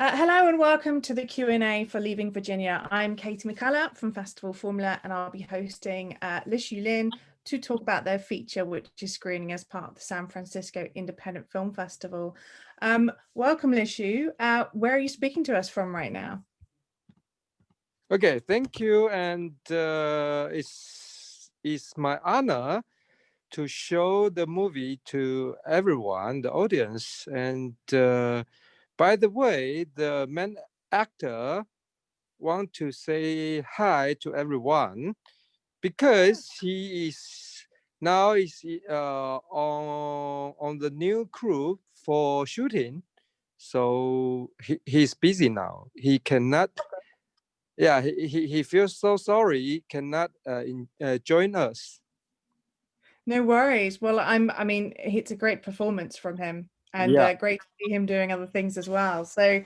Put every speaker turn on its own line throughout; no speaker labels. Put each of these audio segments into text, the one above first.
Hello and welcome to the Q&A for Leaving Virginia. I'm Katie McCullough from Festival Formula and I'll be hosting Lish Yulin to talk about their feature, which is screening as part of the San Francisco Independent Film Festival. Welcome, Lishu. Where are you speaking to us from right now?
Okay, thank you. And it's my honor to show the movie to everyone, the audience. And by the way, the main actor want to say hi to everyone because he is now on the new crew for shooting. So he's busy now. He cannot. Yeah, he feels so sorry he cannot join us.
No worries. Well, I mean, it's a great performance from him and
Yeah.
great to see him doing other things as well. So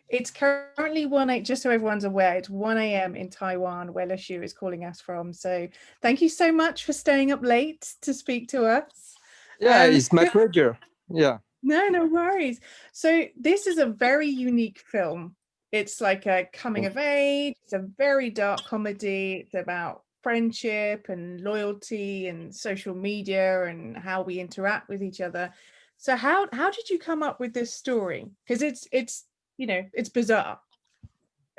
it's currently 1 a.m., just so everyone's aware, it's 1 a.m. in Taiwan where Lishu is calling us from. So thank you so much for staying up late to speak to us.
Yeah, it's my pleasure. Yeah.
No worries. So this is a very unique film. It's like a coming of age. It's a very dark comedy. It's about friendship and loyalty and social media and how we interact with each other. So how did you come up with this story? Because it's it's bizarre.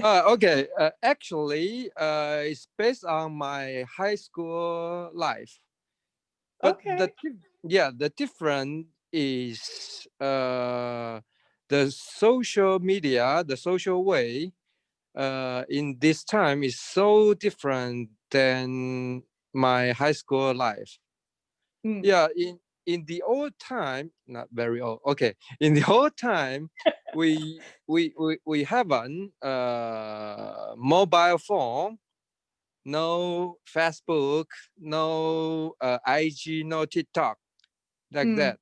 Okay. Actually, it's based on my high school life, but
Okay.
the difference is the social media, the social way in this time is so different than my high school life.
Mm.
Yeah, in the old time, not very old. Okay, in the old time, we haven't mobile phone, no Facebook, no IG, no TikTok, like
Mm.
that.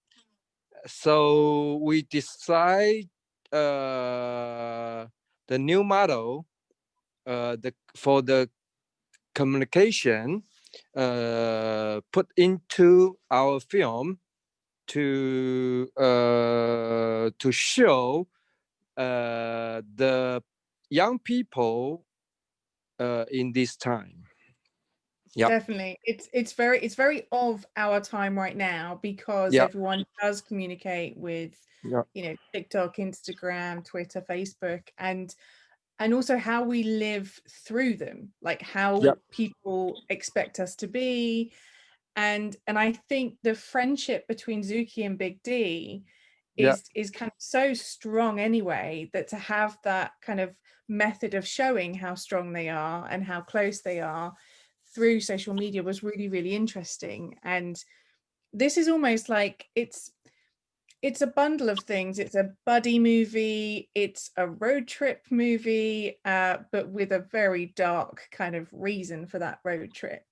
So we decide the new model for the communication put into our film to show the young people in this time. Yeah.
Definitely. It's very of our time right now because
Yeah.
everyone does communicate with,
Yeah.
TikTok, Instagram, Twitter, Facebook, and also how we live through them, like
Yeah.
how people expect us to be. And I think the friendship between Zuki and Big D
Yeah.
is kind of so strong anyway, that to have that kind of method of showing how strong they are and how close they are through social media was really, really interesting. And this is almost like it's a bundle of things. It's a buddy movie, it's a road trip movie, but with a very dark kind of reason for that road trip.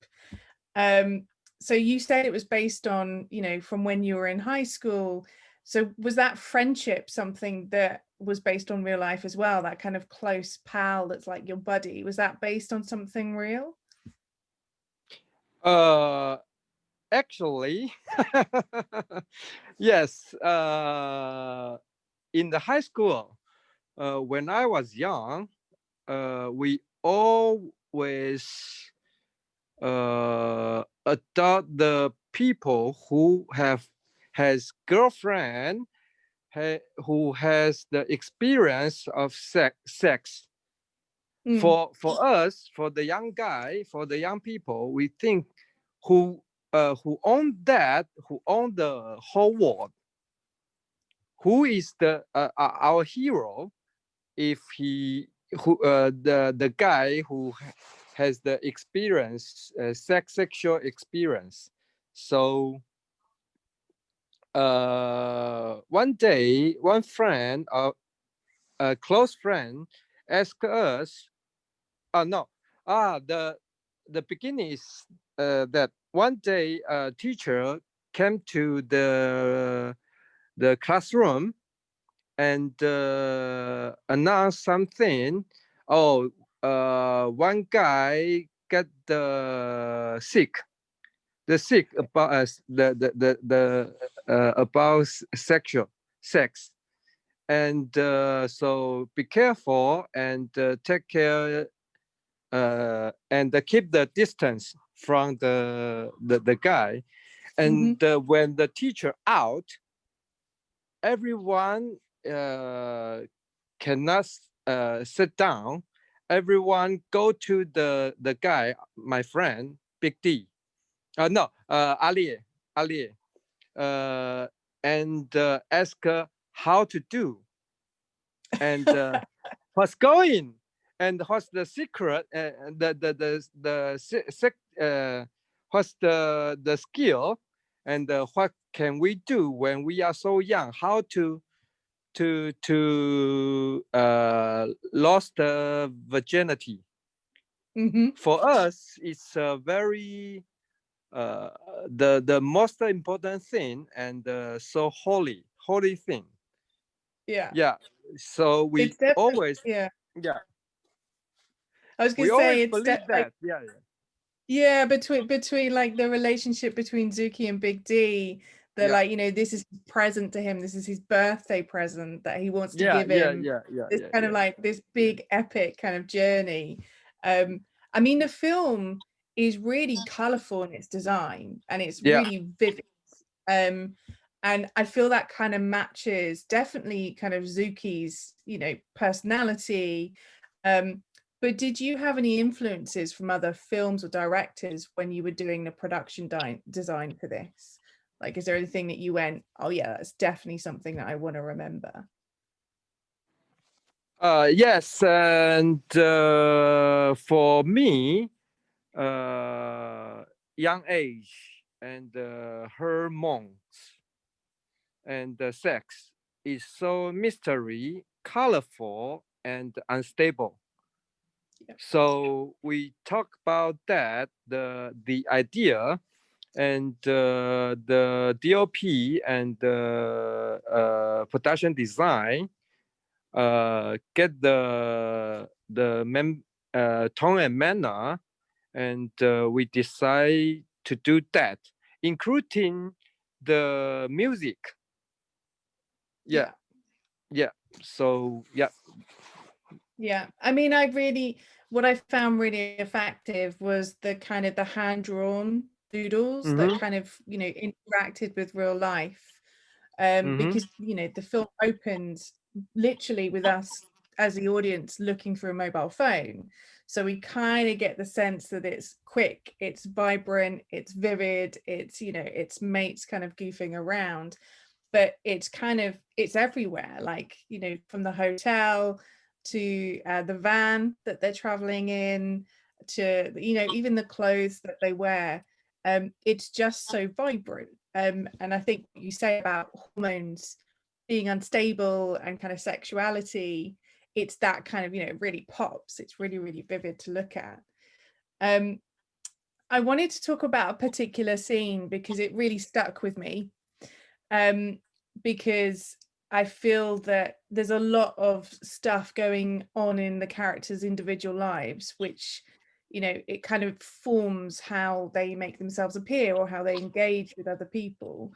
So you said it was based on, from when you were in high school. So was that friendship something that was based on real life as well? That kind of close pal that's like your buddy, was that based on something real?
Actually, yes. In the high school, when I was young, we always adopt the people who has girlfriend who has the experience of sex.
Mm,
For us, for the young guy, for the young people, we think who who own that, who own the whole world, who is the our hero, if he who the guy who has the experience, sexual experience. So one day, one friend, a close friend, asked us, no, the beginning is that one day a teacher came to the classroom and announced something. Oh, one guy got the sick about the about sexual sex, and so be careful and take care and keep the distance from the guy. And when the teacher out, everyone cannot sit down. Everyone go to the guy, my friend, Big D. No, Ali, and ask how to do and what's going and what's the secret, what's the skill, and what can we do when we are so young? How to lost the virginity. For us, it's a very the most important thing and so holy thing. Yeah. So we always
I was
we
gonna
always
say it's
believe that.
Yeah, between like the relationship between Zuki and Big D, that like, you know, this is present to him, this is his birthday present that he wants to give him. This kind of like this big epic kind of journey. I mean, the film is really colorful in its design and it's really vivid. And I feel that kind of matches definitely kind of Zuki's, you know, personality. But did you have any influences from other films or directors when you were doing the production design for this? Like, is there anything that you went, oh yeah, that's definitely something that I want to remember?
Yes, and for me, young age and hormones and sex is so mystery, colorful, and unstable. So we talk about that, the idea and the DOP and the production design get the tone and manner, and we decide to do that, including the music. Yeah. So
yeah, I mean, what I found really effective was the kind of the hand-drawn doodles that kind of, you know, interacted with real life. Because, you know, the film opens literally with us as the audience looking through a mobile phone. So we kind of get the sense that it's quick, it's vibrant, it's vivid, it's, you know, it's mates kind of goofing around, but it's kind of, it's everywhere. Like, you know, from the hotel to the van that they're traveling in to, you know, even the clothes that they wear. It's just so vibrant. And I think what you say about hormones being unstable and kind of sexuality, it's that kind of, you know, it really pops. It's really, really vivid to look at. I wanted to talk about a particular scene because it really stuck with me. Because I feel that there's a lot of stuff going on in the characters' individual lives, which, you know, it kind of forms how they make themselves appear or how they engage with other people.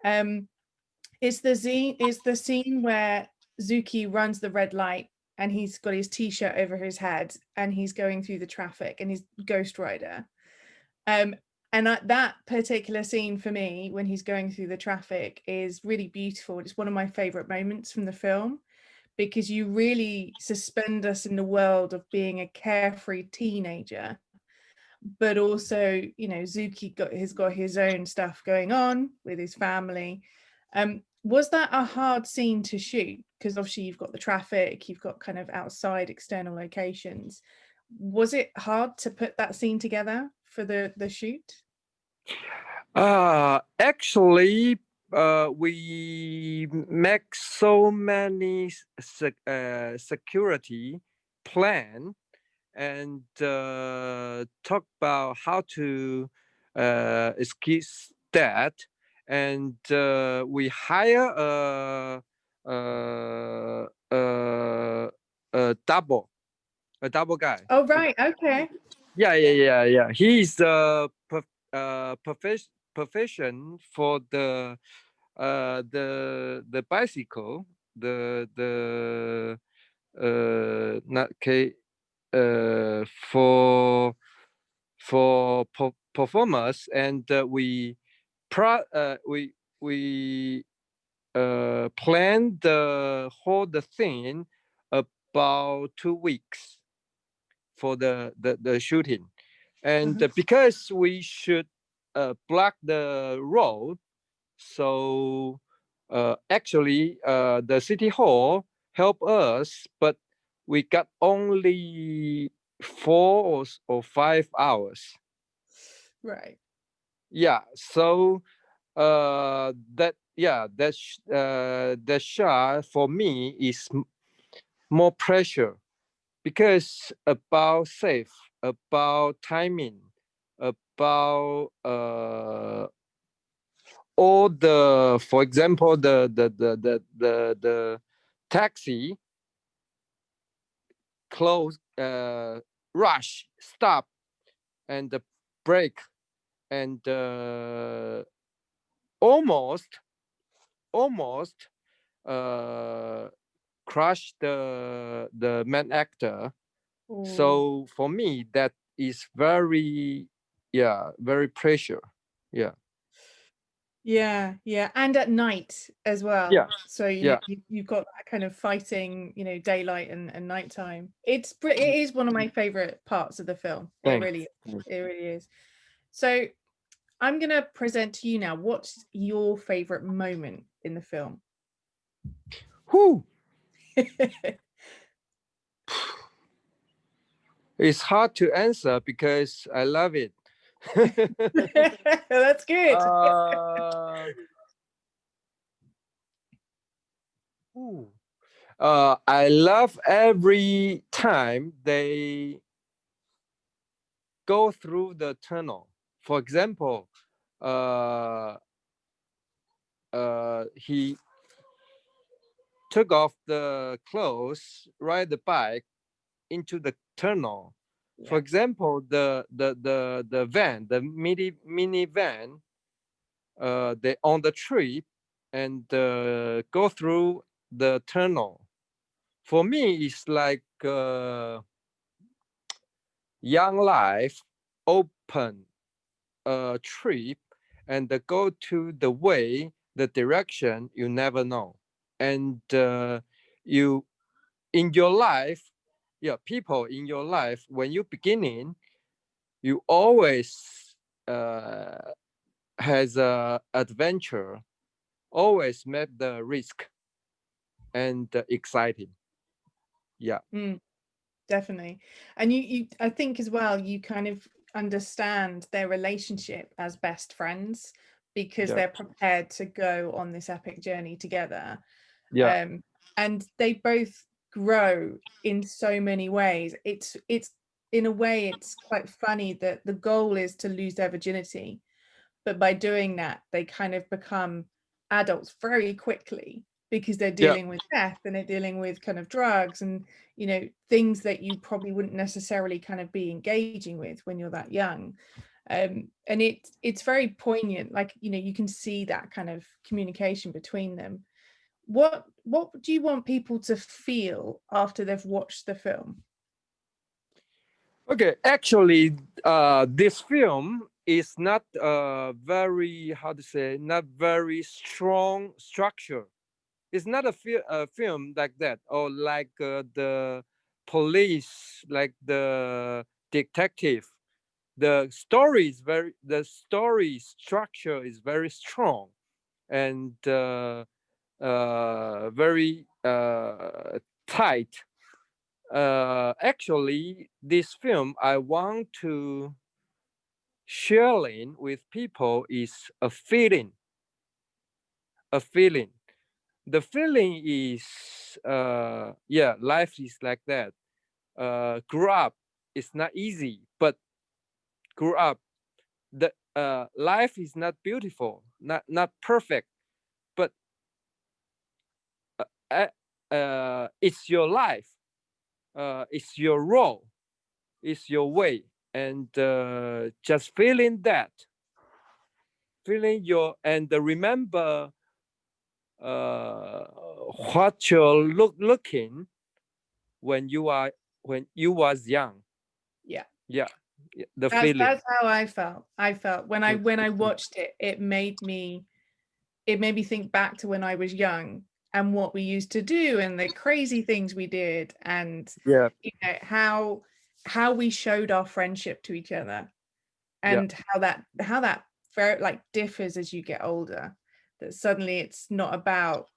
It's the scene where Zuki runs the red light and he's got his t-shirt over his head and he's going through the traffic and he's Ghost Rider. And that particular scene for me, when he's going through the traffic, is really beautiful. It's one of my favorite moments from the film because you really suspend us in the world of being a carefree teenager, but also, you know, Zuki has got his own stuff going on with his family. Was that a hard scene to shoot? Because obviously you've got the traffic, you've got kind of outside external locations. Was it hard to put that scene together for the shoot?
Actually, we make so many security plan and talk about how to escape that, and we hire a double guy.
Oh, right. Okay.
Yeah. He's a profession for the bicycle, not K for performers, and we planned the whole the thing about 2 weeks for the shooting, and because we should block the road, so actually the city hall helped us, but we got only 4 or 5 hours.
Right.
Yeah, so that shot for me is more pressure, because about safe, about timing, about all the, for example, the taxi close, rush, stop, and the brake, and almost almost uh crush the main actor.
Oh,
So for me, that is very, yeah, very pressure. Yeah,
yeah, yeah. And at night as
yeah,
well. So,
yeah.
you've got that kind of fighting, daylight and nighttime. It is one of my favorite parts of the film. It
Thanks.
really, it really is. So I'm gonna present to you now, what's your favorite moment in the film?
Whew. It's hard to answer because I love it.
That's good.
uh, ooh. I love every time they go through the tunnel. For example, uh, he took off the clothes, ride the bike into the tunnel. For
Yeah,
example, the van, the mini van, they on the trip and go through the tunnel. For me, it's like young life, open trip, and go to the way, the direction you never know, and you in your life, yeah, people in your life, when you beginning, you always uh, has a adventure, always met the risk and exciting. Yeah,
definitely. And I think as well, you kind of understand their relationship as best friends because
yeah,
they're prepared to go on this epic journey together.
yeah,
um, and they both grow in so many ways. It's in a way, it's quite funny that the goal is to lose their virginity, but by doing that, they kind of become adults very quickly because they're
yeah,
dealing with death and they're dealing with kind of drugs and things that you probably wouldn't necessarily kind of be engaging with when you're that young. And it's very poignant, like you can see that kind of communication between them. What do you want people to feel after they've watched the film?
okay. Actually, this film is not very, how to say, not very strong structure. It's not a film like that, or like the police, like the detective. The story structure is very strong, and very tight. Actually, this film I want to sharing with people is a feeling. The feeling is, yeah, life is like that. Grew up, it's not easy, but grew up, the life is not beautiful, not perfect, but uh, it's your life, it's your role, it's your way, and just feeling that, feeling your, and remember what you're looking when you was young.
Yeah.
Yeah, the feeling.
That's how I felt. I felt when I watched it, it made me think back to when I was young and what we used to do and the crazy things we did, and
Yeah,
you know how we showed our friendship to each other,
yeah,
and how that very like differs as you get older. That suddenly it's not about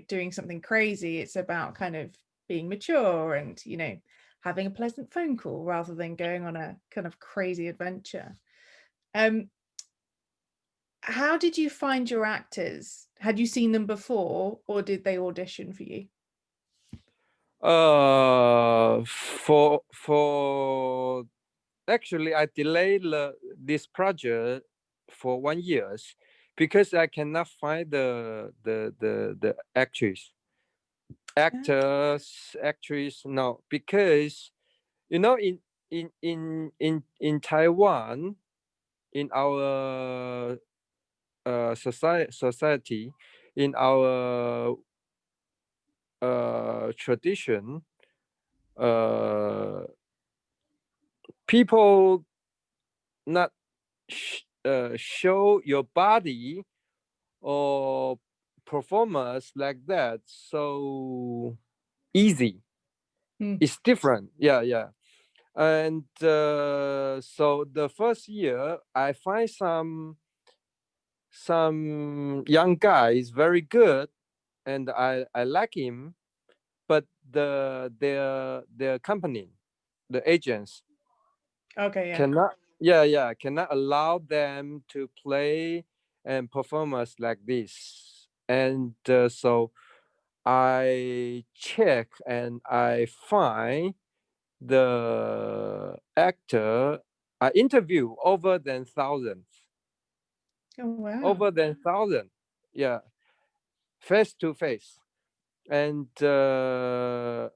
doing something crazy. It's about kind of being mature and having a pleasant phone call rather than going on a kind of crazy adventure. Um, how did you find your actors? Had you seen them before, or did they audition for you?
for actually I delayed this project for 1 year because I cannot find the actors. No, because in Taiwan, in our society, in our tradition, uh people not show your body or performance like that so easy.
Hmm.
It's different. Yeah, yeah. And so the first year I find some young guy is very good, and I like him, but their company, the agents,
Okay, yeah.
cannot allow them to play and performance like this. And so I check and I find the actor. I interview
Oh, wow.
over than thousand, yeah, face to face. And uh,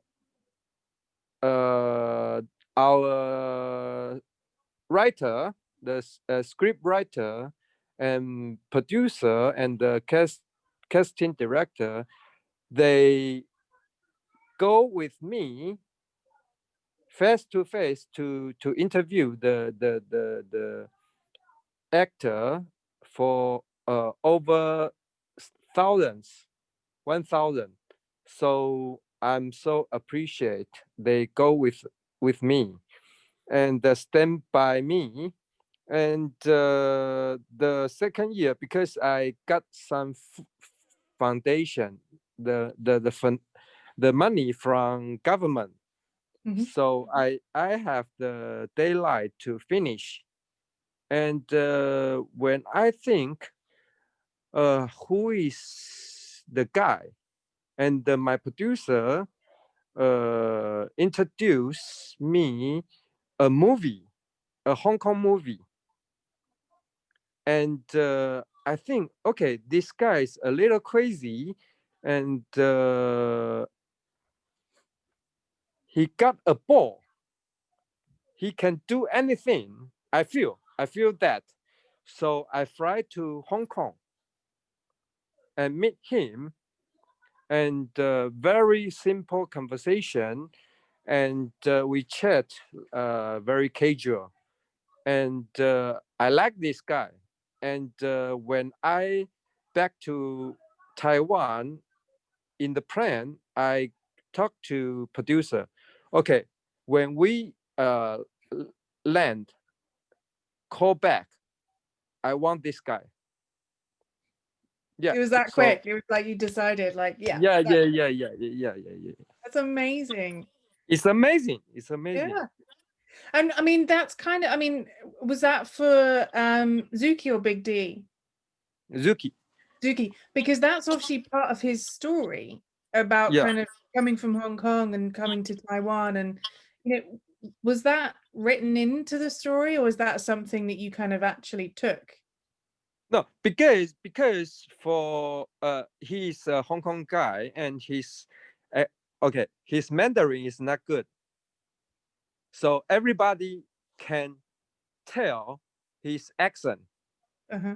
our writer, the script writer and producer and the casting director, they go with me face to face to interview the actor for over thousands, 1,000. So I'm so appreciate they go with me and stand by me. And the second year, because I got some foundation, the money from government,
Hmm.
so I have the daylight to finish. And when I think who is the guy, and my producer introduced me a movie, a Hong Kong movie. And I think, okay, this guy is a little crazy, and he got a ball. He can do anything. I feel that. So I fly to Hong Kong and meet him, and very simple conversation, and we chat very casual. And I like this guy. And when I back to Taiwan in the plane, I talked to producer. Okay, when we land, call back. I want this guy. Yeah.
It was that
So
quick. It was like you decided, like, yeah,
yeah.
that's amazing.
It's amazing. It's amazing.
Yeah. And I mean, that's kind of, I mean, was that for Zuki or Big D?
Zuki.
Zuki, because that's obviously part of his story about
Yeah.
kind of coming from Hong Kong and coming to Taiwan. And, was that written into the story, or was that something that you kind of actually took?
No, because for he's a Hong Kong guy, and he's okay. His Mandarin is not good, so everybody can tell his accent.
Uh-huh.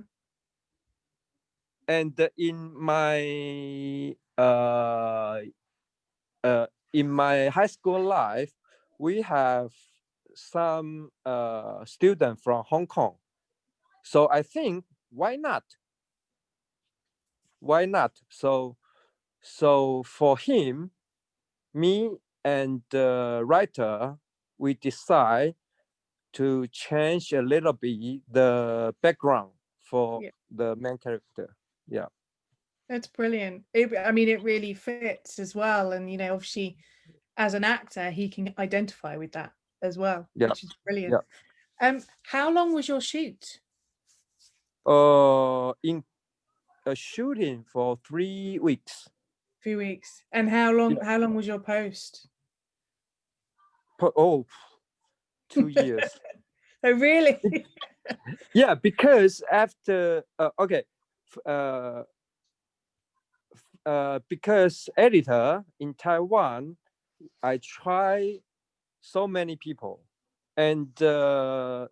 and in my high school life, we have some student from Hong Kong. So I think why not? Why not? So for him, me and the writer, we decide to change a little bit the background for
Yeah.
the main character. Yeah.
That's brilliant. I mean, it really fits as well. And, you know, obviously, as an actor, he can identify with that as well,
Yeah.
which is brilliant.
Yeah.
How long was your shoot?
In a shooting for 3 weeks.
A few weeks. And how long?
Yeah.
How long was your post?
Oh, 2 years.
Oh, really?
Yeah, because after okay, uh, because editor in Taiwan, I try so many people, and the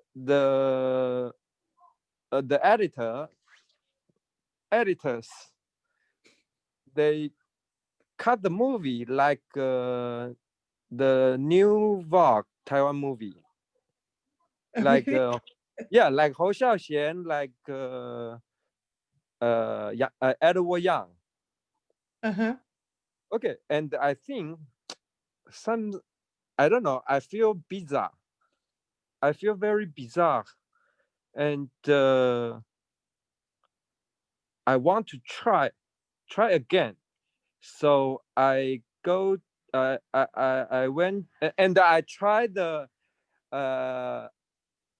editors, they cut the movie like the new Vogue Taiwan movie, like
Really?
yeah, like Hou Xiaoxian, like Edward Yang.
Uh-huh.
Okay, and I think some, I don't know, I feel bizarre. I feel very bizarre, and I want to try again. So I go, I went and I tried the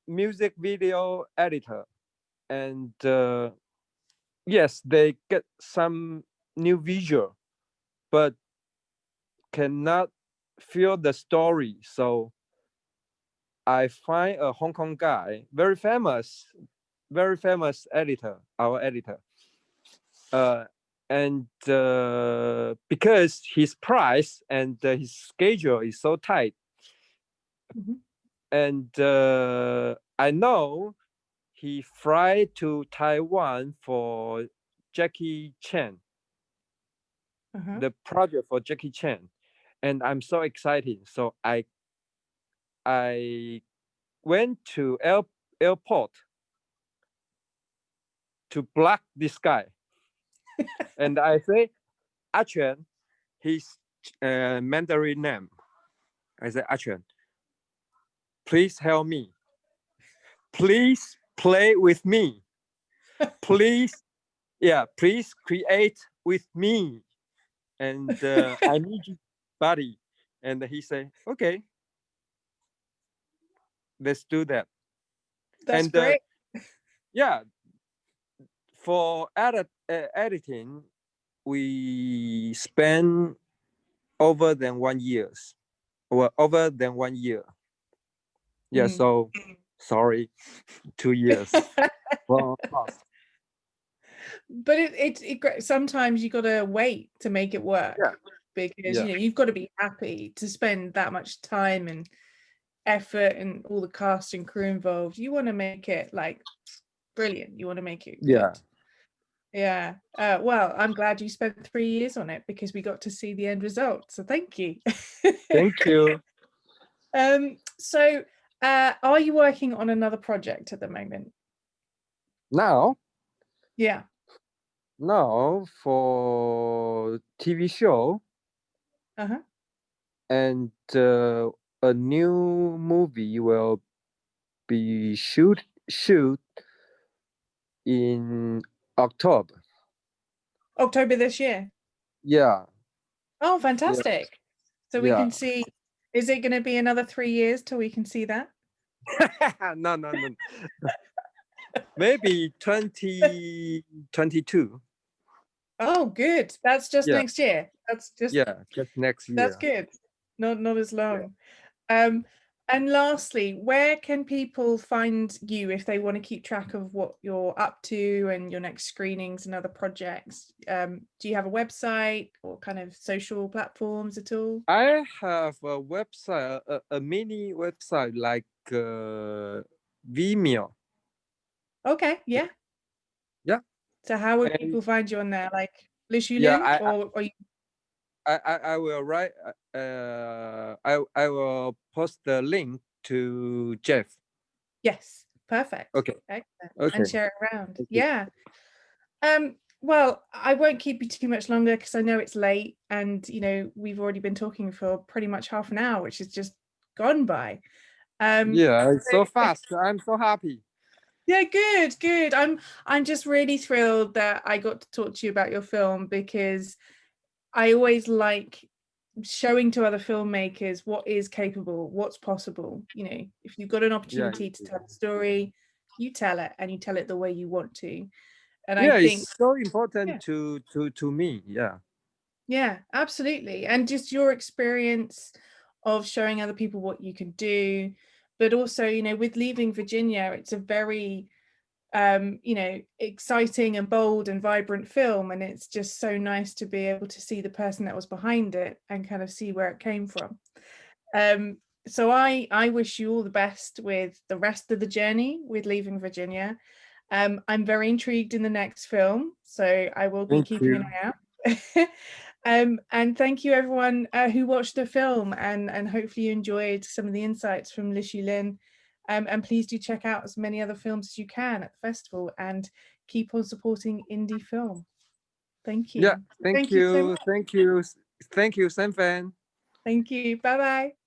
music video editor, and yes, they get some new visual, but cannot feel the story. So I find a Hong Kong guy, very famous editor, our editor. And because his price and his schedule is so tight,
Mhm.
and I know he fly to Taiwan for Jackie Chan,
Uh-huh.
the project for Jackie Chan, and I'm so excited. So I went to airport to block this guy, and I say, Achuan, his Mandarin name. I said, Achuan, please help me. Please play with me. Please, yeah, please create with me. And I need you, buddy. And he said, okay, let's do that.
That's
And
great.
yeah, for editing, we spend over than 1 year. Well, over than 1 year. Yeah,
Mm.
so sorry, 2 years. Well,
But sometimes you got to wait to make it work,
yeah,
because
yeah,
you know you've got to be happy to spend that much time and effort and all the cast and crew involved. You want to make it like brilliant. You want to make it
yeah.
good. Yeah. Well, I'm glad you spent 3 years on it, because we got to see the end result. So thank you.
Thank you.
So are you working on another project at the moment?
Now,
Yeah.
for TV show
Uh-huh.
and a new movie will be shoot in October.
October this year.
Yeah,
Oh,
yeah,
fantastic. So we
yeah.
can see, is it going to be another 3 years till we can see that?
No, no, no. Maybe 2022.
Oh, good. That's just
Yeah,
next year. Just
next
that's
year.
good. Not as
Yeah.
long. And lastly, where can people find you if they want to keep track of what you're up to and your next screenings and other projects? Do you have a website or kind of social platforms at all?
I have a website, a mini website like Vimeo.
Okay, yeah.
Yeah.
So how would
And
people find you on there? Like Li
yeah,
Shulin, or you?
I will write. I will post the link to Jeff.
Yes, perfect.
Okay.
Excellent.
Okay.
And share it around.
Okay.
Yeah. Well, I won't keep you too much longer because I know it's late, and we've already been talking for pretty much half an hour, which has just gone by.
Yeah, it's so
So
fast. I'm so happy.
yeah, good. I'm just really thrilled that I got to talk to you about your film, because I always like showing to other filmmakers what is capable, what's possible. If you've got an
Yeah.
opportunity to tell a story, you tell it, and you tell it the way you want to. And I
Yeah,
think,
it's so important
yeah,
to me. Yeah.
yeah, absolutely. And just your experience of showing other people what you can do, but also, with Leaving Virginia, it's a very exciting and bold and vibrant film, and it's just so nice to be able to see the person that was behind it and kind of see where it came from. So I wish you all the best with the rest of the journey with Leaving Virginia. I'm very intrigued in the next film, so I will be
Thank
keeping an
you.
eye out. And thank you everyone who watched the film, and hopefully you enjoyed some of the insights from Li Shulin. And please do check out as many other films as you can at the festival, and keep on supporting indie film. Thank
Yeah.
you.
Thank
Thank you so
you.
much.
Thank you. Thank you, Sam Fan.
Thank you. Bye bye.